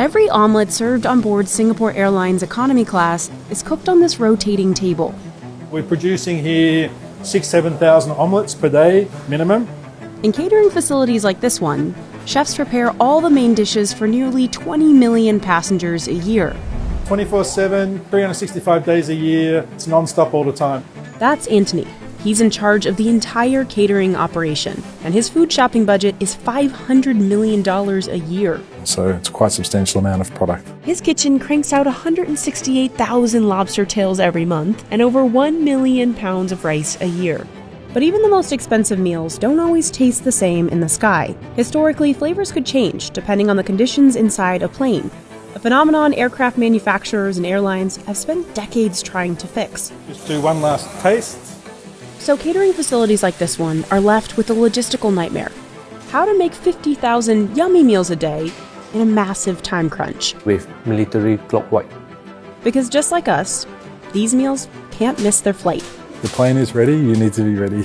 Every omelet served on board Singapore Airlines economy class is cooked on this rotating table. We're producing here 7,000 omelettes per day minimum. In catering facilities like this one, chefs prepare all the main dishes for nearly 20 million passengers a year. 24/7, 365 days a year, it's non-stop all the time. That's Anthony. He's in charge of the entire catering operation, and his food shopping budget is $500 million a year. So it's quite a substantial amount of product. His kitchen cranks out 168,000 lobster tails every month and over 1 million pounds of rice a year. But even the most expensive meals don't always taste the same in the sky. Historically, flavors could change depending on the conditions inside a plane, a phenomenon aircraft manufacturers and airlines have spent decades trying to fix. Just do one last taste. So catering facilities like this one are left with a logistical nightmare. How to make 50,000 yummy meals a day in a massive time crunch. With military clockwork. Because just like us, these meals can't miss their flight. The plane is ready, you need to be ready.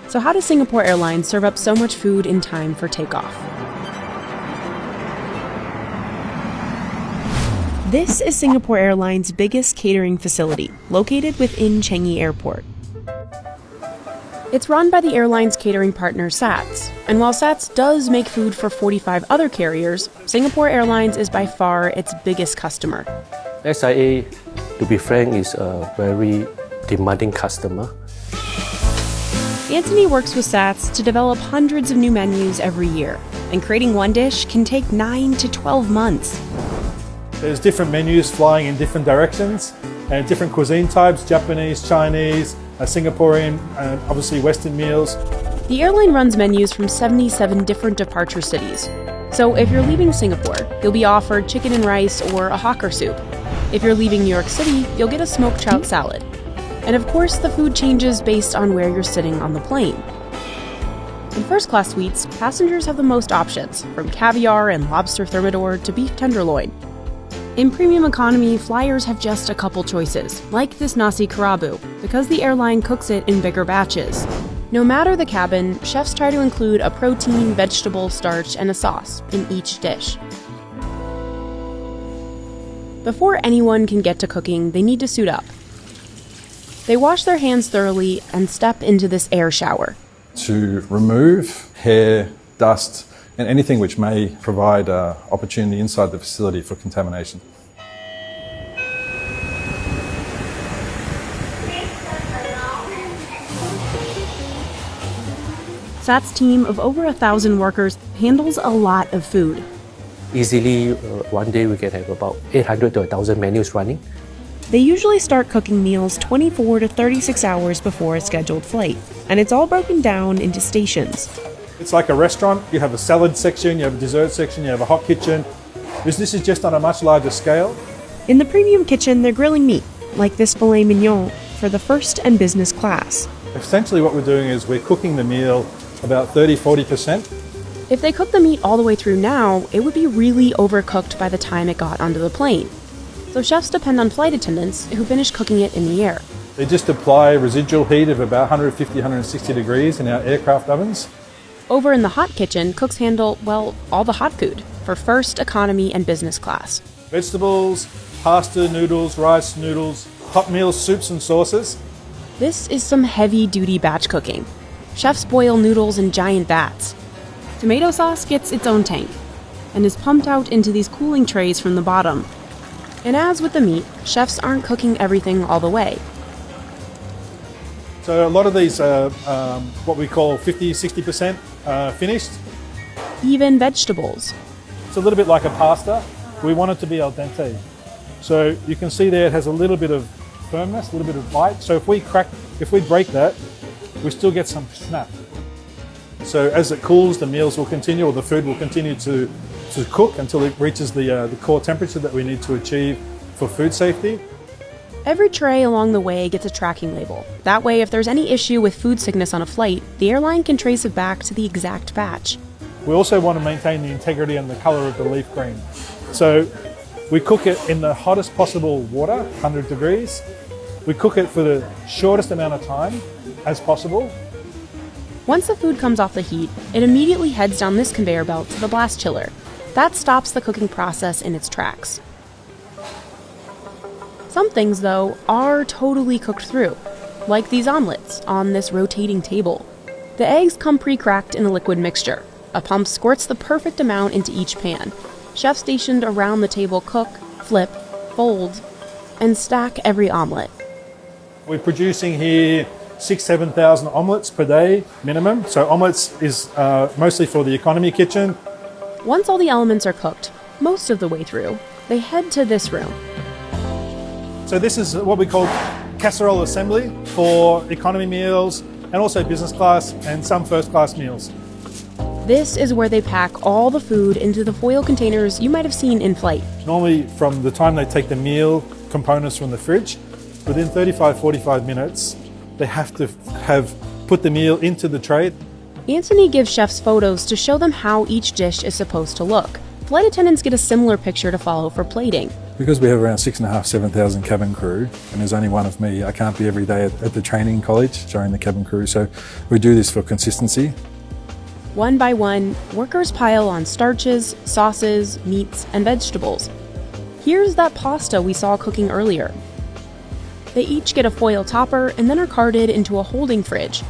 So how does Singapore Airlines serve up so much food in time for takeoff? This is Singapore Airlines' biggest catering facility, located within Changi Airport. It's run by the airline's catering partner SATS, and while SATS does make food for 45 other carriers, Singapore Airlines is by far its biggest customer. SIA, to be frank, is a very demanding customer. Anthony works with SATS to develop hundreds of new menus every year, and creating one dish can take 9 to 12 months. There's different menus flying in different directions and different cuisine types, Japanese, Chinese, Singaporean, and obviously Western meals. The airline runs menus from 77 different departure cities. So if you're leaving Singapore, you'll be offered chicken and rice or a hawker soup. If you're leaving New York City, you'll get a smoked trout salad. And of course, the food changes based on where you're sitting on the plane. In first-class suites, passengers have the most options, from caviar and lobster thermidor to beef tenderloin. In premium economy, flyers have just a couple choices, like this nasi kerabu, because the airline cooks it in bigger batches. No matter the cabin, chefs try to include a protein, vegetable, starch, and a sauce in each dish. Before anyone can get to cooking, they need to suit up. They wash their hands thoroughly and step into this air shower. To remove hair, dust, and anything which may provide opportunity inside the facility for contamination. SAT's team of over 1,000 workers handles a lot of food. Easily, one day we can have about 800 to 1,000 menus running. They usually start cooking meals 24 to 36 hours before a scheduled flight, and it's all broken down into stations. It's like a restaurant. You have a salad section, you have a dessert section, you have a hot kitchen. This is just on a much larger scale. In the premium kitchen, they're grilling meat, like this filet mignon, for the first and business class. Essentially what we're doing is we're cooking the meal about 30-40%. If they cook the meat all the way through now, it would be really overcooked by the time it got onto the plane. So chefs depend on flight attendants who finish cooking it in the air. They just apply residual heat of about 150-160 degrees in our aircraft ovens. Over in the hot kitchen, cooks handle, well, all the hot food for first, economy, and business class. Vegetables, pasta, noodles, rice, noodles, hot meals, soups and sauces. This is some heavy-duty batch cooking. Chefs boil noodles in giant vats. Tomato sauce gets its own tank and is pumped out into these cooling trays from the bottom. And as with the meat, chefs aren't cooking everything all the way. So a lot of these are what we call 50-60% finished. Even vegetables. It's a little bit like a pasta. We want it to be al dente. So you can see there it has a little bit of firmness, a little bit of bite. So if we break that, we still get some snap. So as it cools, the meals will continue, or the food will continue to cook until it reaches the core temperature that we need to achieve for food safety. Every tray along the way gets a tracking label. That way, if there's any issue with food sickness on a flight, the airline can trace it back to the exact batch. We also want to maintain the integrity and the color of the leaf green. So we cook it in the hottest possible water, 100 degrees. We cook it for the shortest amount of time as possible. Once the food comes off the heat, it immediately heads down this conveyor belt to the blast chiller. That stops the cooking process in its tracks. Some things, though, are totally cooked through, like these omelets on this rotating table. The eggs come pre-cracked in a liquid mixture. A pump squirts the perfect amount into each pan. Chefs stationed around the table cook, flip, fold, and stack every omelet. We're producing here 6,000-7,000 omelettes per day minimum. So omelettes is mostly for the economy kitchen. Once all the elements are cooked, most of the way through, they head to this room. So this is what we call casserole assembly for economy meals and also business class and some first class meals. This is where they pack all the food into the foil containers you might have seen in flight. Normally from the time they take the meal components from the fridge, within 35-45 minutes, they have to have put the meal into the tray. Anthony gives chefs photos to show them how each dish is supposed to look. Flight attendants get a similar picture to follow for plating. Because we have around 6,500-7,000 cabin crew, and there's only one of me, I can't be every day at the training college showing the cabin crew, so we do this for consistency. One by one, workers pile on starches, sauces, meats, and vegetables. Here's that pasta we saw cooking earlier. They each get a foil topper and then are carted into a holding fridge.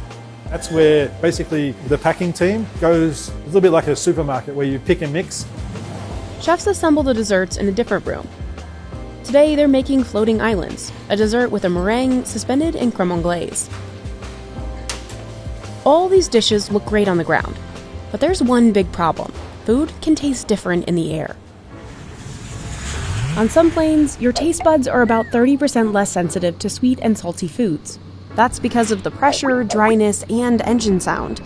That's where basically the packing team goes a little bit like a supermarket where you pick and mix. Chefs assemble the desserts in a different room. Today they're making floating islands, a dessert with a meringue suspended in creme anglaise. All these dishes look great on the ground, but there's one big problem. Food can taste different in the air. On some planes, your taste buds are about 30% less sensitive to sweet and salty foods. That's because of the pressure, dryness, and engine sound.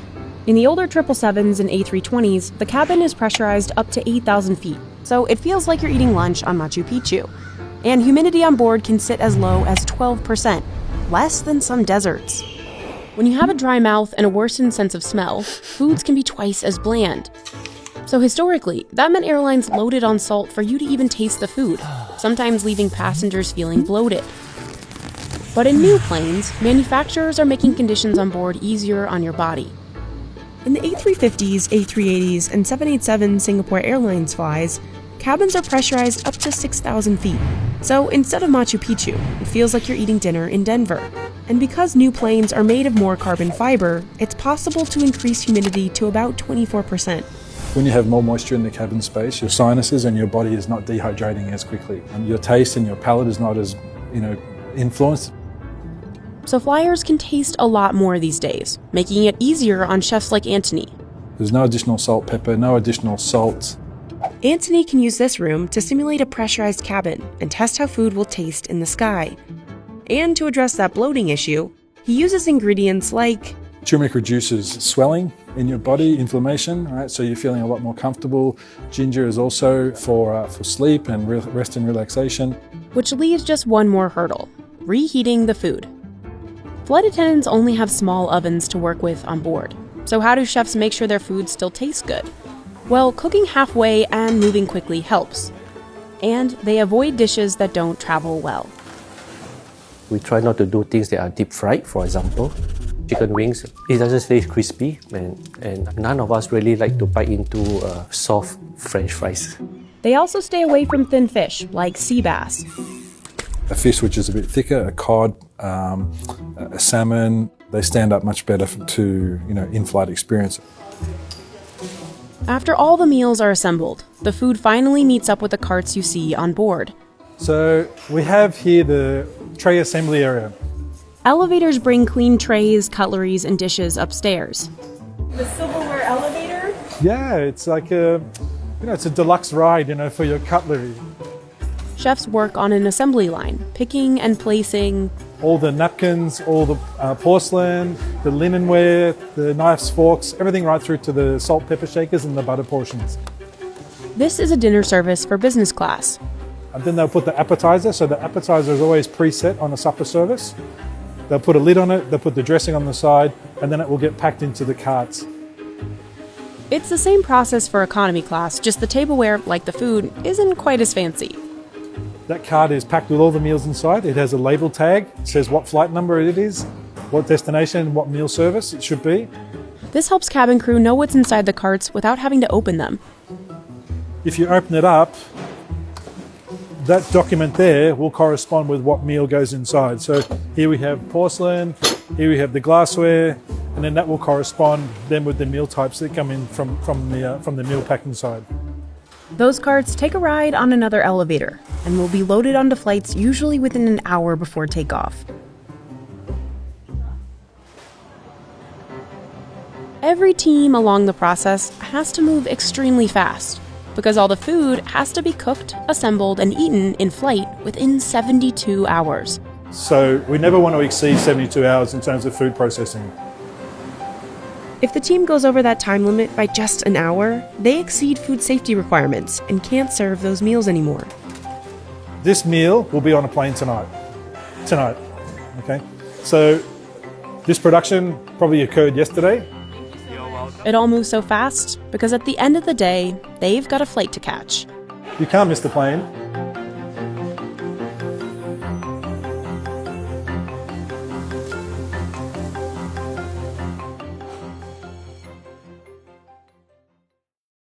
In the older 777s and A320s, the cabin is pressurized up to 8,000 feet, so it feels like you're eating lunch on Machu Picchu. And humidity on board can sit as low as 12%, less than some deserts. When you have a dry mouth and a worsened sense of smell, foods can be twice as bland. So historically, that meant airlines loaded on salt for you to even taste the food, sometimes leaving passengers feeling bloated. But in new planes, manufacturers are making conditions on board easier on your body. In the A350s, A380s, and 787 Singapore Airlines flies, cabins are pressurized up to 6,000 feet. So instead of Machu Picchu, it feels like you're eating dinner in Denver. And because new planes are made of more carbon fiber, it's possible to increase humidity to about 24%. When you have more moisture in the cabin space, your sinuses and your body is not dehydrating as quickly. And your taste and your palate is not as, influenced. So flyers can taste a lot more these days, making it easier on chefs like Anthony. There's no additional salt, pepper, no additional salt. Anthony can use this room to simulate a pressurized cabin and test how food will taste in the sky. And to address that bloating issue, he uses ingredients like Turmeric reduces swelling in your body, inflammation, right? So you're feeling a lot more comfortable. Ginger is also for sleep and rest and relaxation. Which leaves just one more hurdle, reheating the food. Flight attendants only have small ovens to work with on board. So how do chefs make sure their food still tastes good? Well, cooking halfway and moving quickly helps. And they avoid dishes that don't travel well. We try not to do things that are deep fried, for example. Chicken wings, it doesn't stay crispy, and none of us really like to bite into soft French fries. They also stay away from thin fish, like sea bass. A fish which is a bit thicker, a cod, a salmon, they stand up much better to in-flight experience. After all the meals are assembled, the food finally meets up with the carts you see on board. So we have here the tray assembly area. Elevators bring clean trays, cutleries, and dishes upstairs. The silverware elevator? Yeah, it's like it's a deluxe ride, for your cutlery. Chefs work on an assembly line, picking and placing All the napkins, all the porcelain, the linenware, the knives, forks, everything right through to the salt, pepper shakers and the butter portions. This is a dinner service for business class. And then they'll put the appetizer. So the appetizer is always preset on a supper service. They'll put a lid on it, they'll put the dressing on the side, and then it will get packed into the carts. It's the same process for economy class, just the tableware, like the food, isn't quite as fancy. That cart is packed with all the meals inside. It has a label tag. It says what flight number it is, what destination, what meal service it should be. This helps cabin crew know what's inside the carts without having to open them. if you open it up, that document there will correspond with what meal goes inside. So here we have porcelain, here we have the glassware, and then that will correspond then with the meal types that come in from the meal packing side. Those carts take a ride on another elevator and will be loaded onto flights usually within an hour before takeoff. Every team along the process has to move extremely fast because all the food has to be cooked, assembled, and eaten in flight within 72 hours. So we never want to exceed 72 hours in terms of food processing. If the team goes over that time limit by just an hour, they exceed food safety requirements and can't serve those meals anymore. This meal will be on a plane tonight. Okay? So this production probably occurred yesterday. It all moves so fast because at the end of the day, they've got a flight to catch. You can't miss the plane.